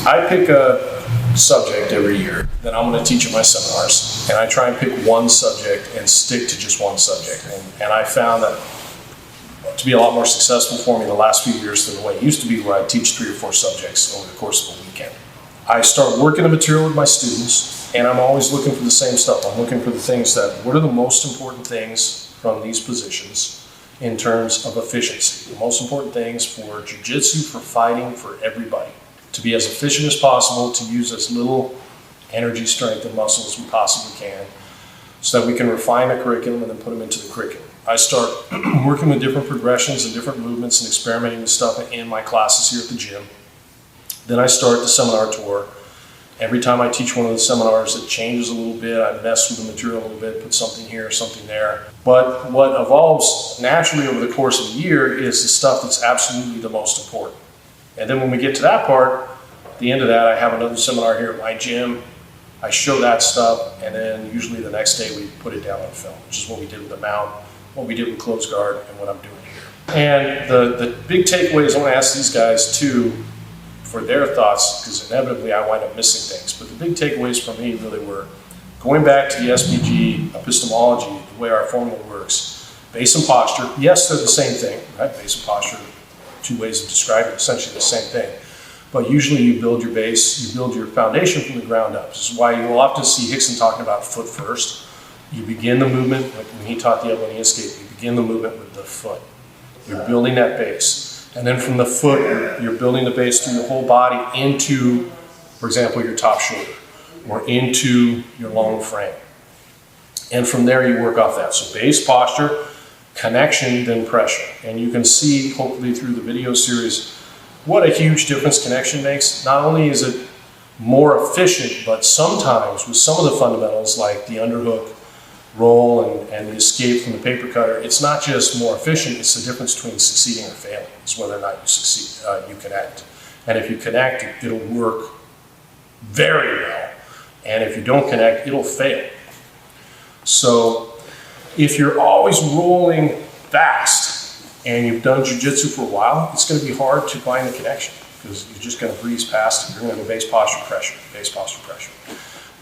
I pick a subject every year that I'm going to teach at my seminars, and I try and pick one subject and stick to just one subject. And I found that to be a lot more successful for me the last few years than the way it used to be, where I teach 3 or 4 subjects over the course of a weekend. I start working the material with my students, and I'm always looking for the same stuff. I'm looking for the things that, what are the most important things from these positions in terms of efficiency? The most important things for jiu-jitsu, for fighting, for everybody. To be as efficient as possible, to use as little energy, strength, and muscle as we possibly can, so that we can refine the curriculum and then put them into the curriculum. I start working with different progressions and different movements and experimenting with stuff in my classes here at the gym. Then I start the seminar tour. Every time I teach one of the seminars, it changes a little bit. I mess with the material a little bit, put something here, something there. But what evolves naturally over the course of the year is the stuff that's absolutely the most important. And then when we get to that part, at the end of that, I have another seminar here at my gym. I show that stuff, and then usually the next day we put it down on film, which is what we did with the mount, what we did with closed guard, and what I'm doing here. And the big takeaways I want to ask these guys too, for their thoughts, because inevitably I wind up missing things, but the big takeaways for me really were going back to the SBG epistemology, the way our formula works. Base and posture, yes, they're the same thing, right? Base and posture, 2 ways of describing essentially the same thing. But usually you build your base, you build your foundation from the ground up. This is why you'll often see Hickson talking about foot first. You begin the movement, like when he taught the elbow knee escape, you begin the movement with the foot. You're building that base. And then from the foot, you're building the base through your whole body into, for example, your top shoulder, or into your long frame. And from there you work off that. So base, posture, connection, then pressure. And you can see, hopefully through the video series, what a huge difference connection makes. Not only is it more efficient, but sometimes with some of the fundamentals like the underhook, roll, and the escape from the paper cutter, it's not just more efficient, it's the difference between succeeding or failing. It's whether or not you succeed, you connect. And if you connect, it'll work very well. And if you don't connect, it'll fail. So if you're always rolling fast and you've done jiu-jitsu for a while, it's going to be hard to find the connection, because you're just going to breeze past it. You're going to have base posture pressure, base posture pressure.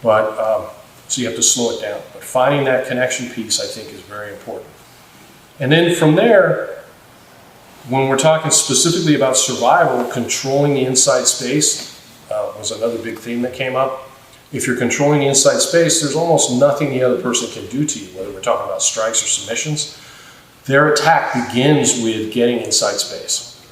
But so you have to slow it down. But finding that connection piece, I think, is very important. And then from there, when we're talking specifically about survival, controlling the inside space was another big theme that came up. If you're controlling the inside space, there's almost nothing the other person can do to you, whether we're talking about strikes or submissions. Their attack begins with getting inside space.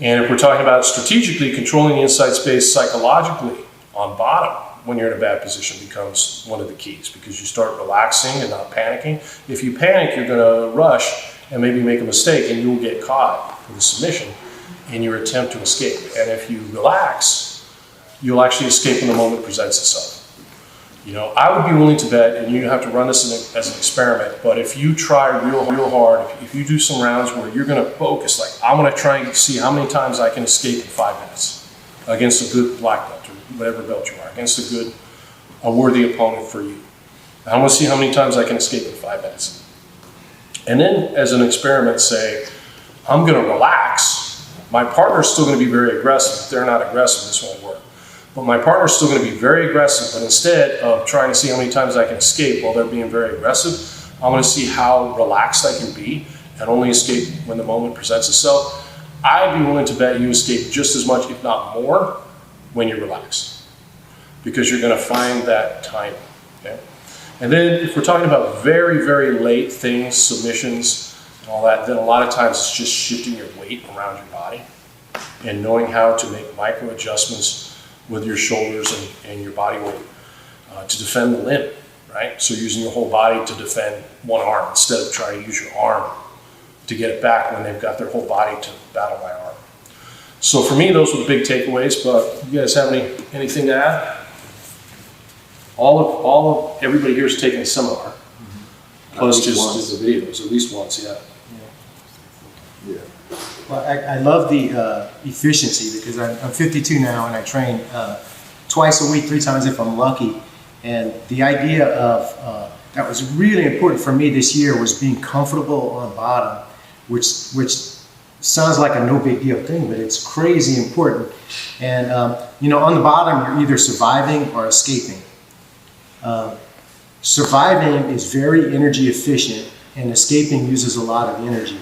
And if we're talking about strategically controlling the inside space psychologically on bottom, when you're in a bad position, becomes one of the keys, because you start relaxing and not panicking. If you panic, you're going to rush and maybe make a mistake, and you'll get caught with a submission in your attempt to escape. And if you relax, you'll actually escape when the moment presents itself. You know, I would be willing to bet, and you have to run this as an experiment, but if you try real hard, if you do some rounds where you're going to focus, like I'm going to try and see how many times I can escape in 5 minutes against a good black belt, whatever belt you are, against a worthy opponent for you. I want to see how many times I can escape in 5 minutes. And then as an experiment, say, I'm going to relax. My partner's still going to be very aggressive. If they're not aggressive, this won't work. But my partner's still going to be very aggressive, but instead of trying to see how many times I can escape while they're being very aggressive, I want to see how relaxed I can be and only escape when the moment presents itself. I'd be willing to bet you escape just as much, if not more, when you relax, because you're going to find that time. Okay? And then if we're talking about very, very late things, submissions, and all that, then a lot of times it's just shifting your weight around your body and knowing how to make micro adjustments with your shoulders and your body weight to defend the limb, right? So using your whole body to defend one arm instead of trying to use your arm to get it back when they've got their whole body to battle my arm. So for me, those were the big takeaways, but you guys have anything to add? All of everybody here is taking a seminar, plus just the videos, at least once, yeah. Well, I love the efficiency, because I'm 52 now and I train twice a week, 3 times if I'm lucky. And the idea of that was really important for me this year was being comfortable on bottom, which sounds like a no big deal thing, but it's crazy important. And on the bottom, you're either surviving or escaping. Surviving is very energy efficient, and escaping uses a lot of energy.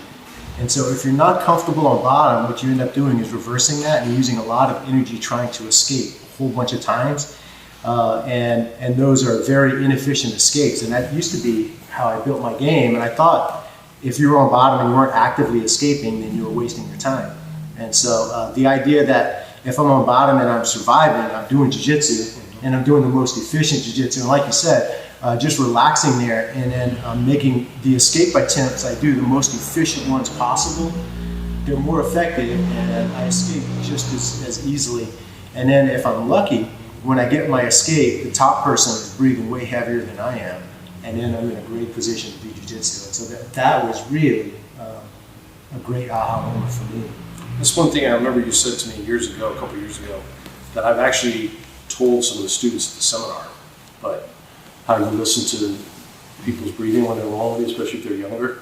And so if you're not comfortable on bottom, what you end up doing is reversing that and using a lot of energy trying to escape a whole bunch of times. And those are very inefficient escapes. And that used to be how I built my game. And I thought if you were on bottom and you weren't actively escaping, then you were wasting your time. And so the idea that if I'm on bottom and I'm surviving, I'm doing jiu-jitsu, and I'm doing the most efficient jiu-jitsu. And like you said, just relaxing there and then making the escape attempts I do the most efficient ones possible. They're more effective, and I escape just as easily. And then if I'm lucky, when I get my escape, the top person is breathing way heavier than I am, and then I'm in a great position to do jiu-jitsu. And so that was really a great aha moment for me. That's one thing I remember you said to me a couple years ago, that I've actually told some of the students at the seminar, but how you listen to people's breathing when they're rolling, especially if they're younger.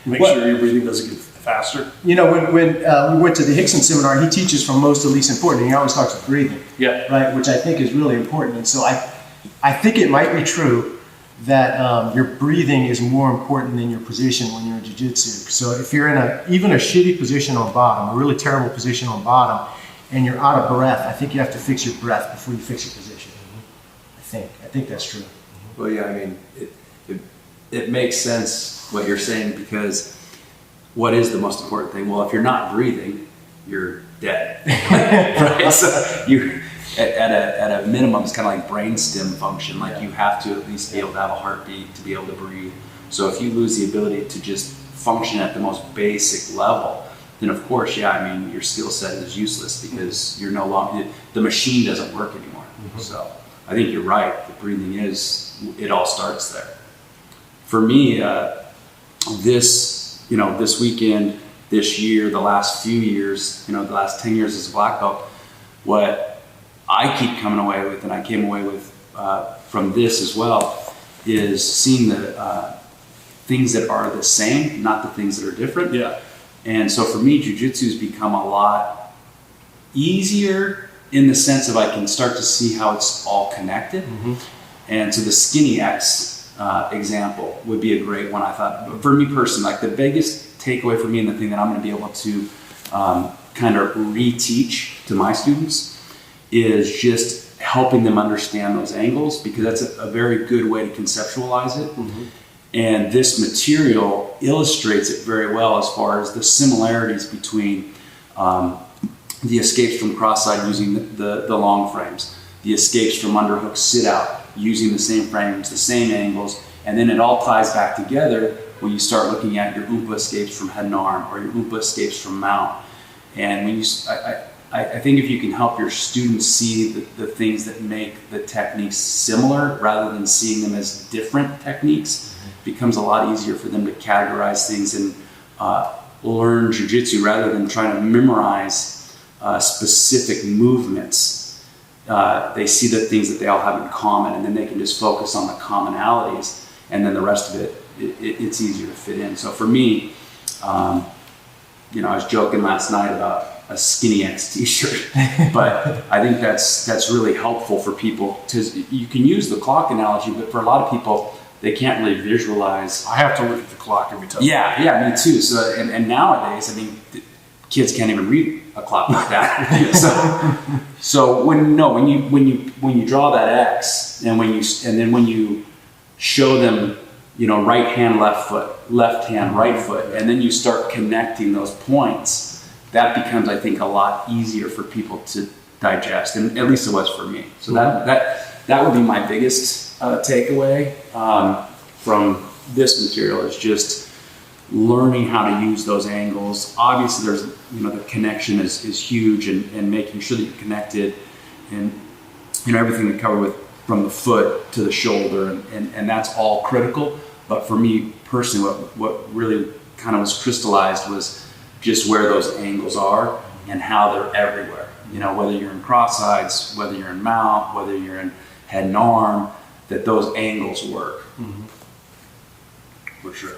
Make sure your breathing doesn't get faster. When we went to the Hickson seminar, he teaches from most to least important, and he always talks about breathing. Yeah. Right, which I think is really important. And so I think it might be true that your breathing is more important than your position when you're in jiu-jitsu. So if you're in even a shitty position on bottom, a really terrible position on bottom, and you're out of breath, I think you have to fix your breath before you fix your position. I think that's true. Well, yeah, I mean, it makes sense what you're saying, because what is the most important thing? Well, if you're not breathing, you're dead, right? So you, at a minimum, it's kind of like brainstem function. Like you have to at least be able to have a heartbeat to be able to breathe. So if you lose the ability to just function at the most basic level, then of course, yeah, I mean, your skill set is useless, because you're no longer, the machine doesn't work anymore. So I think you're right. The breathing it all starts there. For me, this weekend, this year, the last few years, the last 10 years as a black belt, what I keep coming away with, and I came away with from this as well, is seeing the things that are the same, not the things that are different. Yeah. And so for me, jiu-jitsu has become a lot easier in the sense of I can start to see how it's all connected. Mm-hmm. And so the skinny X example would be a great one, I thought. But for me personally, like the biggest takeaway for me, and the thing that I'm going to be able to kind of reteach to my students, is just helping them understand those angles, because that's a very good way to conceptualize it. Mm-hmm. And this material illustrates it very well as far as the similarities between the escapes from cross-side using the long frames, the escapes from underhook sit-out using the same frames, the same angles, and then it all ties back together when you start looking at your umpa escapes from head and arm, or your umpa escapes from mount. And when I think if you can help your students see the things that make the techniques similar rather than seeing them as different techniques, it becomes a lot easier for them to categorize things and learn jiu-jitsu rather than trying to memorize specific movements. They see the things that they all have in common, and then they can just focus on the commonalities, and then the rest of it's easier to fit in. So for me, I was joking last night about a Skinny X t-shirt, but I think that's really helpful for people. You can use the clock analogy, but for a lot of people, they can't really visualize. I have to look at the clock every time. Yeah, me too. So and nowadays, I mean, kids can't even read a clock like that. So when you draw that X, and then when you show them, right hand, left foot, left hand, right foot, and then you start connecting those points, that becomes, I think, a lot easier for people to digest, and at least it was for me. So that would be my biggest takeaway from this material, is just learning how to use those angles. Obviously, there's the connection is huge, and making sure that you're connected, and everything we cover with from the foot to the shoulder, and that's all critical. But for me personally, what really kind of was crystallized was just where those angles are and how they're everywhere. Whether you're in cross sides, whether you're in mount, whether you're in head and arm, that those angles work. Mm-hmm. For sure.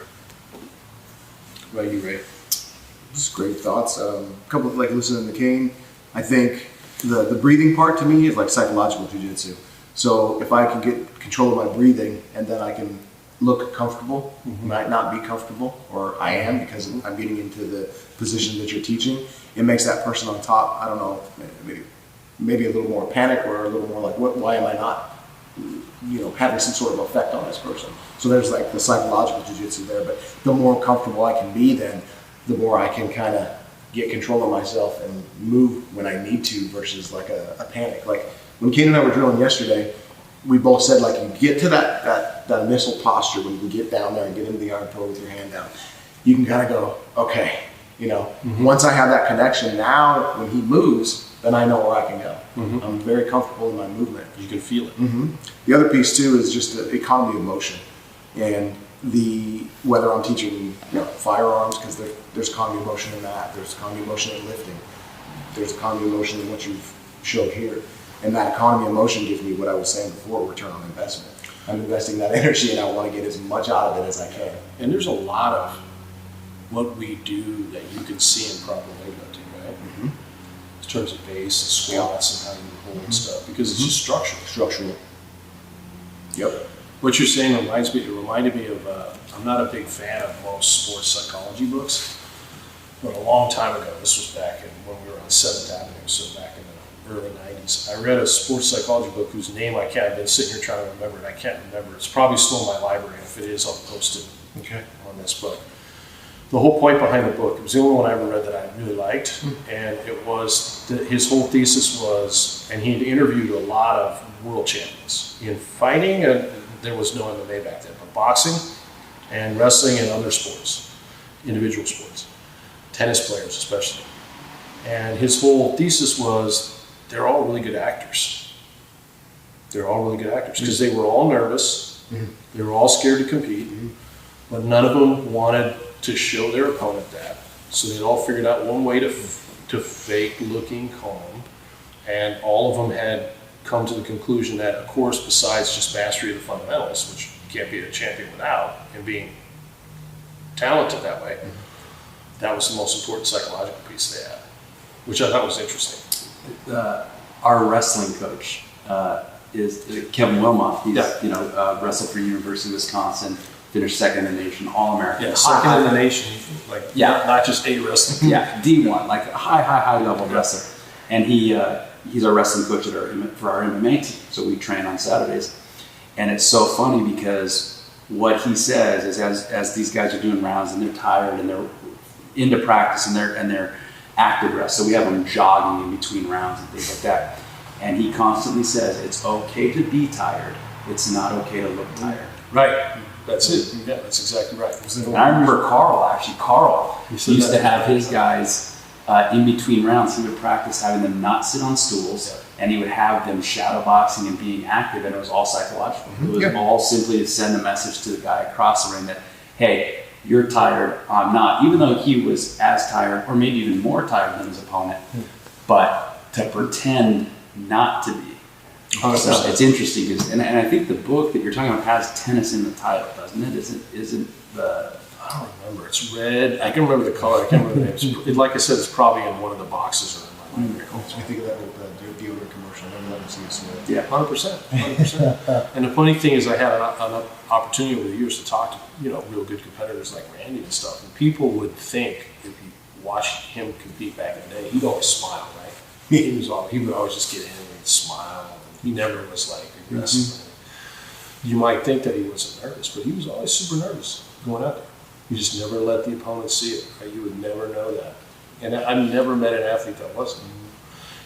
What about you, Ray? Just great thoughts. A couple of, like listening to Kane, I think the breathing part to me is like psychological jiu-jitsu. So if I can get control of my breathing and then I can look comfortable, might not be comfortable, or I am because I'm getting into the position that you're teaching, it makes that person on top, I don't know, maybe a little more panic or a little more like, why am I not, having some sort of effect on this person? So there's like the psychological jiu-jitsu there, but the more comfortable I can be, then the more I can kind of get control of myself and move when I need to versus like a panic. Like when Kane and I were drilling yesterday, we both said like you get to that initial posture when you can get down there and get into the arm throw with your hand down. You can kind of go, okay, once I have that connection, now when he moves, then I know where I can go. I'm very comfortable in my movement. You can feel it. The other piece too is just the economy of motion, and whether I'm teaching firearms, because there's economy of motion in that, there's economy of motion in lifting, there's economy of motion in what you've showed here, and that economy of motion gives me what I was saying before, return on investment. I'm investing that energy and I want to get as much out of it as I can. And there's a lot of what we do that you can see in proper weightlifting, right? In terms of base and squats and how you hold stuff, because it's just structural. Yep. What you're saying reminded me of, I'm not a big fan of most sports psychology books, but a long time ago, this was back when we were on 7th Avenue, so back in the early 90s, I read a sports psychology book whose name I've been sitting here trying to remember, and I can't remember. It's probably still in my library, and if it is, I'll post it on this book. The whole point behind the book, it was the only one I ever read that I really liked, and it was that his whole thesis was, and he had interviewed a lot of world champions in fighting, and there was no MMA back then, but boxing and wrestling and other sports, individual sports, tennis players especially. And his whole thesis was they're all really good actors. They're all really good actors because they were all nervous, they were all scared to compete, but none of them wanted to show their opponent that. So they'd all figured out one way to fake looking calm, and all of them had come to the conclusion that, of course, besides just mastery of the fundamentals, which you can't be a champion without, and being talented that way, that was the most important psychological piece they had, which I thought was interesting. Our wrestling coach is Kevin Wilmot. He's wrestled for University of Wisconsin, finished second in the nation, All-American. Yeah, second in the nation, not just A wrestling. Yeah, D1, like a high level wrestler. And he's our wrestling coach for our MMA team, so we train on Saturdays. And it's so funny because what he says is as these guys are doing rounds and they're tired and they're into practice and they're active rest, so we have them jogging in between rounds and things like that. And he constantly says it's okay to be tired. It's not okay to look tired. Right. That's it. Yeah, that's exactly right. And I remember Carl used to have his guys in between rounds. He would practice having them not sit on stools, and he would have them shadow boxing and being active, and it was all psychological. It was all simply to send a message to the guy across the ring that, hey, you're tired, I'm not. Even though he was as tired, or maybe even more tired than his opponent, but to pretend not to be. So it's interesting, and I think the book that you're talking about has tennis in the title, doesn't it? Isn't the... I don't remember. It's red. I can remember the color. I can't remember the name. Like I said, it's probably in one of the boxes or in my library. I think of that with the deodorant commercial. I never let him see it smell. Yeah, 100%. And the funny thing is, I had an opportunity over the years to talk to real good competitors like Randy and stuff, and people would think if you watched him compete back in the day, he'd always smile, right? He would always just get in and smile. He never was like aggressive. You might think that he wasn't nervous, but he was always super nervous going out there. You just never let the opponent see it. Right? You would never know that. And I've never met an athlete that wasn't.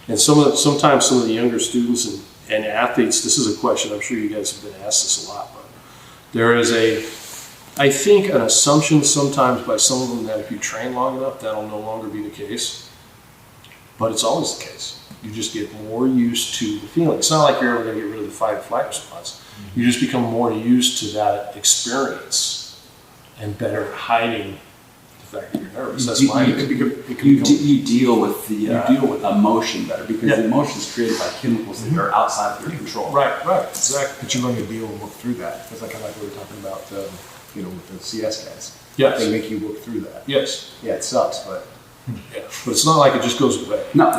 And sometimes some of the younger students and athletes, this is a question, I'm sure you guys have been asked this a lot, but there is I think an assumption sometimes by some of them that if you train long enough, that'll no longer be the case. But it's always the case. You just get more used to the feeling. It's not like you're ever going to get rid of the fight or flight response. You just become more used to that experience and better at hiding the fact that you're nervous. That's my you deal with the emotion better because the emotion is created by chemicals that are outside of your control. Right, exactly. But you learn to deal and work through that. It's like kind of like we were talking about, with the CS guys. Yes. They make you work through that. Yes. Yeah, it sucks, but Yeah, but it's not like it just goes away. No,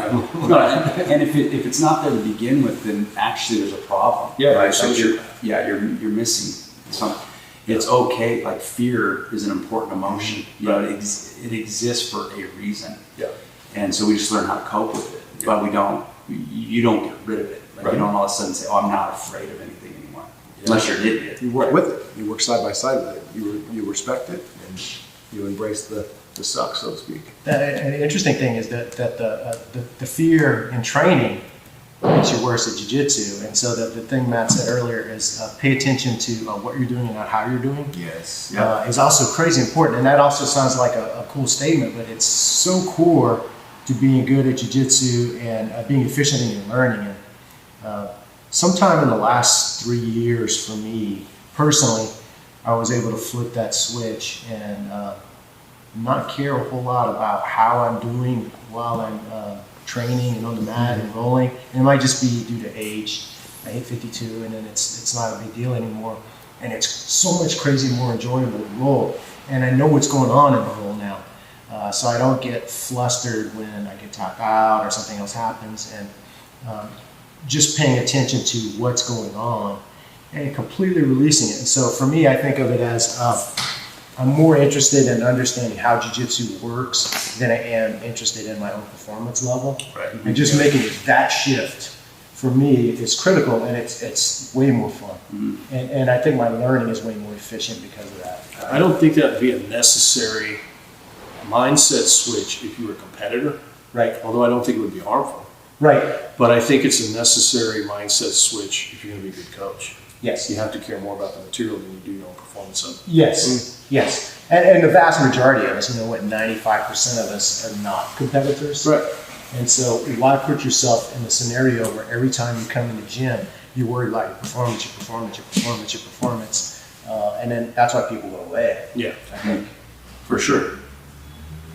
no, and if it's not there to begin with, then actually there's a problem. Yeah, right. so Like you're missing something. It's okay. Like fear is an important emotion. You know, it exists for a reason. Yeah. And so we just learn how to cope with it, but we don't. You don't get rid of it. Like Right. You don't all of a sudden say, "Oh, I'm not afraid of anything anymore," unless you're an idiot. You work with it. You work side by side with it. You respect it, and you embrace the suck, so to speak. The interesting thing is that the fear in training makes you worse at jiu-jitsu. And so the thing Matt said earlier is pay attention to what you're doing and not how you're doing. Yes. Is also crazy important. And that also sounds like a cool statement, but it's so core to being good at jiu-jitsu and being efficient in your learning. And sometime in the last 3 years for me personally, I was able to flip that switch and not care a whole lot about how I'm doing while I'm training and on the mat and rolling. And it might just be due to age. I hit 52 and then it's not a big deal anymore. And it's so much crazy more enjoyable to roll. And I know what's going on in the roll now. So I don't get flustered when I get tapped out or something else happens. And just paying attention to what's going on and completely releasing it. And so for me, I think of it as I'm more interested in understanding how jiu-jitsu works than I am interested in my own performance level. Right. And just making it that shift for me is critical, and it's way more fun. Mm-hmm. And I think my learning is way more efficient because of that. I don't think that would be a necessary mindset switch if you were a competitor. Right. Although I don't think it would be harmful. Right. But I think it's a necessary mindset switch if you're going to be a good coach. Yes. You have to care more about the material than you do your own performance of it. Yes. Yes. And the vast majority of us, 95% of us are not competitors. Right. And so why put yourself in a scenario where every time you come in the gym, you're worried about your performance, and then that's why people go away. Yeah. I think. For sure.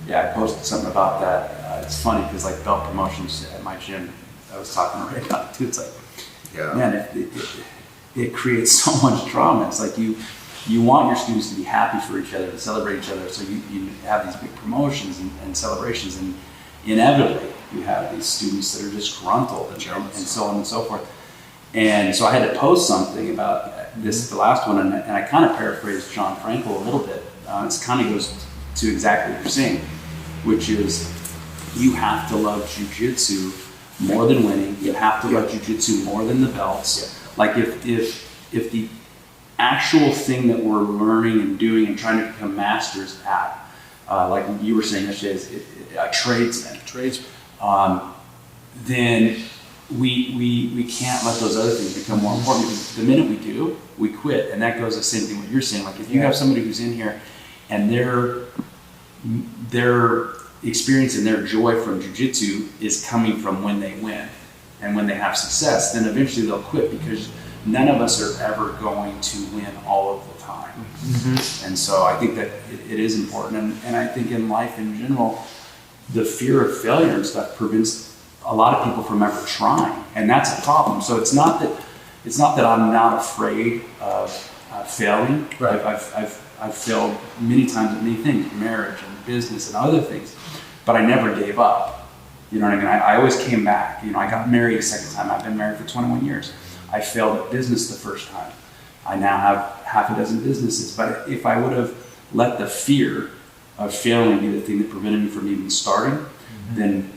Yeah, I posted something about that. It's funny because like belt promotions at my gym, I was talking to Ray about it too. It's like, man, it creates so much drama. It's like you want your students to be happy for each other, to celebrate each other. So you have these big promotions and celebrations, and inevitably you have these students that are disgruntled and so on and so forth. And so I had to post something about this, the last one, and I kind of paraphrased John Frankel a little bit. It kind of goes to exactly what you're saying, which is you have to love jiu-jitsu more than winning. You have to love jiu-jitsu more than the belts. Yeah. Like if the actual thing that we're learning and doing and trying to become masters at, like you were saying yesterday, is a tradesman. Then we can't let those other things become more important, because the minute we do, we quit. And that goes the same thing what you're saying. Like if you have somebody who's in here and their experience and their joy from jiu-jitsu is coming from when they win and when they have success, then eventually they'll quit, because none of us are ever going to win all of the time. Mm-hmm. And so I think that it is important. And I think in life in general, the fear of failure and stuff prevents a lot of people from ever trying. And that's a problem. So it's not that I'm not afraid of failing. Right. I've failed many times at many things, marriage and business and other things, but I never gave up. You know what I mean? I always came back. I got married a second time. I've been married for 21 years. I failed at business the first time. I now have half a dozen businesses. But if I would have let the fear of failing be the thing that prevented me from even starting, then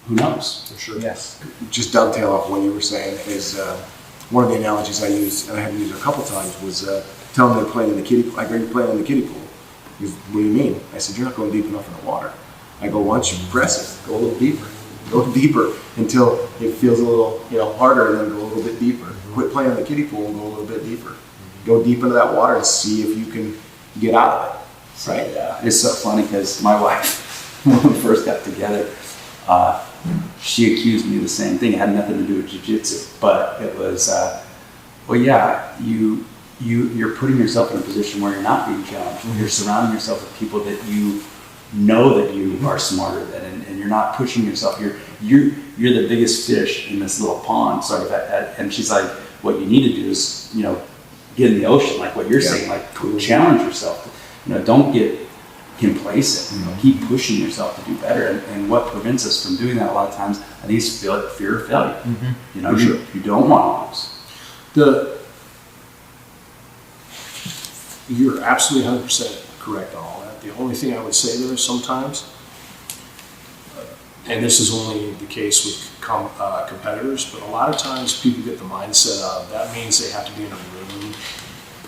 who knows? For sure. Yes. Just dovetail off what you were saying is one of the analogies I used, and I had to use it a couple times, was tell them they're playing in the kiddie pool. I go, you're playing in the kiddie pool. He goes, what do you mean? I said, you're not going deep enough in the water. I go, once you press it, go a little deeper. Go deeper until it feels a little harder, and then go a little bit deeper. Quit playing in the kiddie pool and go a little bit deeper. Go deep into that water and see if you can get out of it. Right? Yeah. It's so funny because my wife, when we first got together, she accused me of the same thing. It had nothing to do with jiu-jitsu, but it was, you're putting yourself in a position where you're not being challenged. Mm-hmm. You're surrounding yourself with people that you know that you are smarter than, and you're not pushing yourself. You're the biggest fish in this little pond, sort of. And she's like, what you need to do is, get in the ocean, like what you're saying, like challenge yourself. Don't get can place it. You know, keep pushing yourself to do better. And what prevents us from doing that a lot of times, I think, is fear of failure. You know, you don't want to lose. You're absolutely 100% correct on all that. The only thing I would say there is sometimes, and this is only the case with competitors, but a lot of times people get the mindset of that means they have to be in a room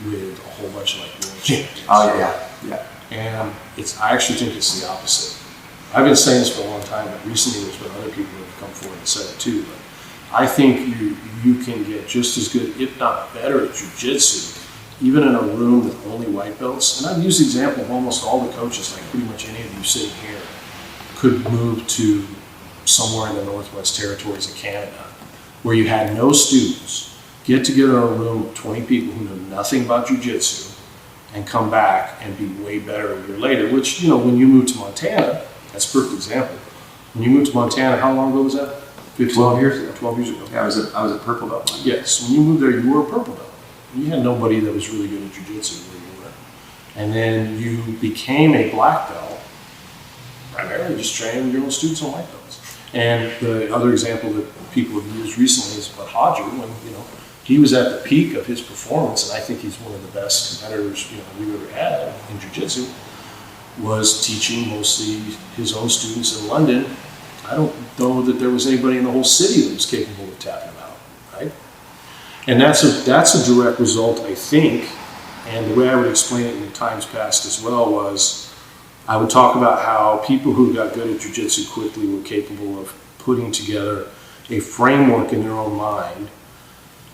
with a whole bunch of like world champions. Oh yeah. And I actually think it's the opposite. I've been saying this for a long time, but recently there's been other people that have come forward and said it too. But I think you can get just as good, if not better, at jiu-jitsu, even in a room with only white belts. And I've used the example of almost all the coaches, like pretty much any of you sitting here, could move to somewhere in the Northwest Territories of Canada, where you had no students, get together in a room with 20 people who know nothing about jiu-jitsu, and come back and be way better a year later, which, you know, when you moved to Montana, that's a perfect example. When you moved to Montana, how long ago was that? 12 years ago. 12 years ago. Yeah, I was a purple belt. Yes, when you moved there, you were a purple belt. You had nobody that was really good at jiu-jitsu where you were. And then you became a black belt, primarily just training your own students on white belts. And the other example that people have used recently is about Hodger, when, you know, he was at the peak of his performance, and I think he's one of the best competitors, you know, we've ever had in jiu-jitsu, was teaching mostly his own students in London. I don't know that there was anybody in the whole city that was capable of tapping him out, right? And that's a direct result, I think, and the way I would explain it in times past as well was I would talk about how people who got good at jiu-jitsu quickly were capable of putting together a framework in their own mind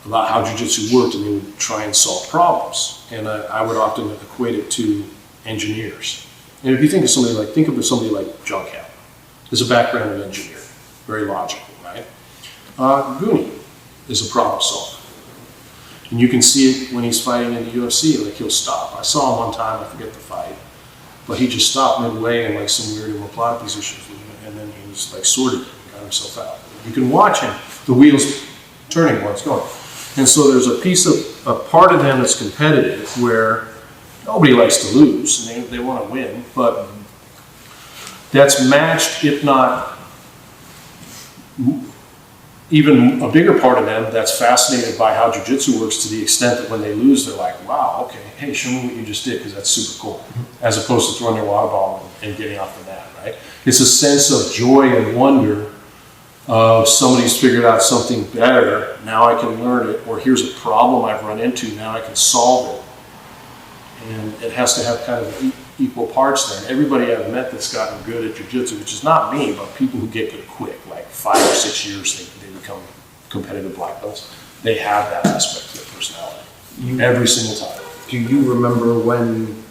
about how jiu-jitsu worked, and they would try and solve problems. And I would often equate it to engineers. And if you think of somebody like John Cap, there's a background of engineer, very logical, right? Goonie is a problem solver. And you can see it when he's fighting in the UFC, like he'll stop. I saw him one time, I forget the fight, but he just stopped midway in like some weird omoplata positions, and then he was like sorted and got himself out. You can watch him, the wheels turning while it's going. And so there's a part of them that's competitive where nobody likes to lose, and they want to win, but that's matched, if not even a bigger part of them that's fascinated by how jiu-jitsu works, to the extent that when they lose, they're like, wow, okay, hey, show me what you just did, because that's super cool, as opposed to throwing their water ball and getting off the mat, right? It's a sense of joy and wonder of somebody's figured out something better, now I can learn it, or here's a problem I've run into, now I can solve it. And it has to have kind of equal parts there. And everybody I've met that's gotten good at jiu-jitsu, which is not me, but people who get good quick, like 5 or 6 years, they become competitive black belts. They have that aspect to their personality every single time. Do you remember when,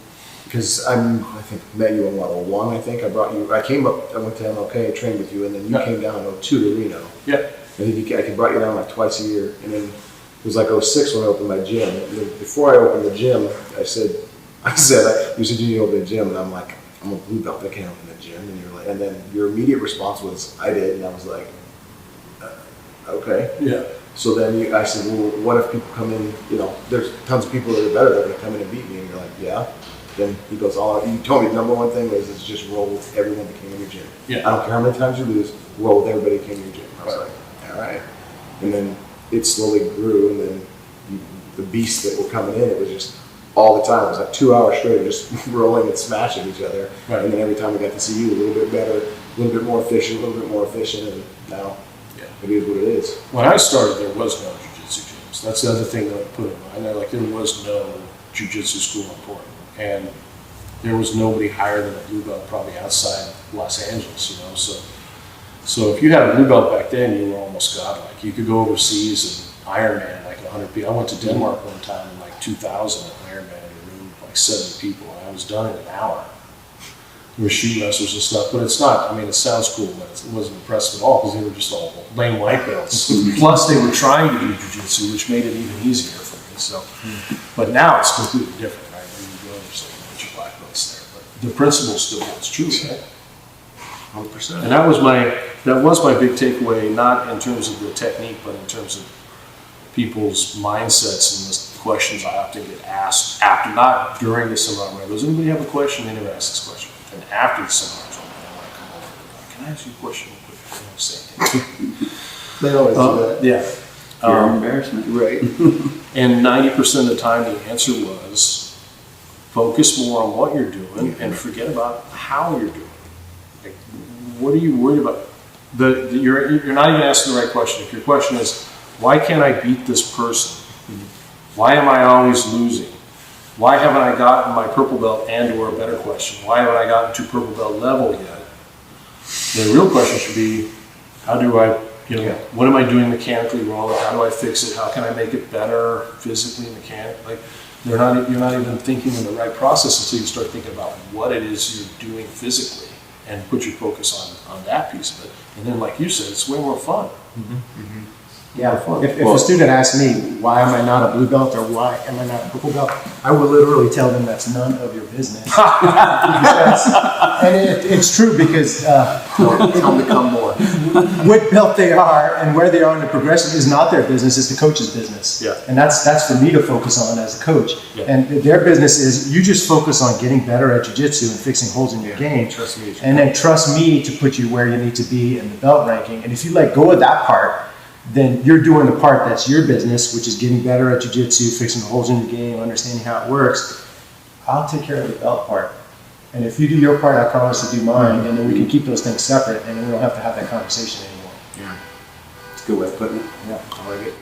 because I think met you in 101, I think. I went to MLK, trained with you, and then you came down in 02 to Reno. Yeah. I think I brought you down like twice a year. And then it was like 06 when I opened my gym. And then before I opened the gym, you said, you need to open the gym. And I'm like, I'm a blue belt, I can't open the gym. And you're like, and then your immediate response was, I did. And I was like, okay. Yeah. So then I said, well, what if people come in, you know, there's tons of people that are better that are going to come in and beat me. And you're like, yeah. Then he goes, you told me the number one thing was it's just roll with everyone that came in your gym. Yeah. I don't care how many times you lose, roll with everybody that came in your gym. I was like, all right. And then it slowly grew, and then the beasts that were coming in, it was just all the time. It was like 2 hours straight of just rolling and smashing each other. Right. And then every time we got to see you a little bit better, a little bit more efficient, and now it is what it is. When I started, there was no jiu-jitsu gyms. That's the other thing that I put in mind. Like, there was no jiu-jitsu school in Portland, and there was nobody higher than a blue belt probably outside Los Angeles, you know. So if you had a blue belt back then, you were almost godlike. You could go overseas and Ironman like 100 people. I went to Denmark one time in like 2000 at Ironman in a room with like 70 people, and I was done in an hour. There were shoot wrestlers and stuff, but it's not, I mean, it sounds cool, but it wasn't impressive at all, because they were just all lame white belts. Plus, they were trying to do jiu-jitsu, which made it even easier for me. So, but now it's completely different, right? When you go, there's like a bunch of black belts there, but the principle still holds true, right? 100%. And that was my big takeaway, not in terms of the technique, but in terms of people's mindsets and the questions I often get asked after, not during the seminar. Does anybody have a question? They never ask this question. And after the seminars, I want to come over. Can I ask you a question real quick? I don't say They always do that. yeah. Your embarrassment. Right. And 90% of the time, the answer was focus more on what you're doing and forget about how you're doing it. Like, what are you worried about? You're not even asking the right question. If your question is, why can't I beat this person? Why am I always losing? Why haven't I gotten my purple belt? And or a better question, why haven't I gotten to purple belt level yet? The real question should be, how do I, what am I doing mechanically wrong? How do I fix it? How can I make it better physically, mechanically? Like, you're not even thinking in the right process until you start thinking about what it is you're doing physically and put your focus on that piece of it. And then, like you said, it's way more fun. Yeah, if a student asks me, why am I not a blue belt or why am I not a purple belt, I will literally tell them that's none of your business. And it's true because Tell them to come more. what belt they are and where they are in the progression is not their business, it's the coach's business. Yeah. And that's for me to focus on as a coach. Yeah. And their business is you just focus on getting better at jiu-jitsu and fixing holes in your game. Trust me. And then trust me to put you where you need to be in the belt ranking. And if you let go of that part, then you're doing the part that's your business, which is getting better at jiu-jitsu, fixing the holes in your game, understanding how it works. I'll take care of the belt part. And if you do your part, I promise to do mine, and then we can keep those things separate, and then we don't have to have that conversation anymore. Yeah. It's a good way of putting it. Yeah. I like it.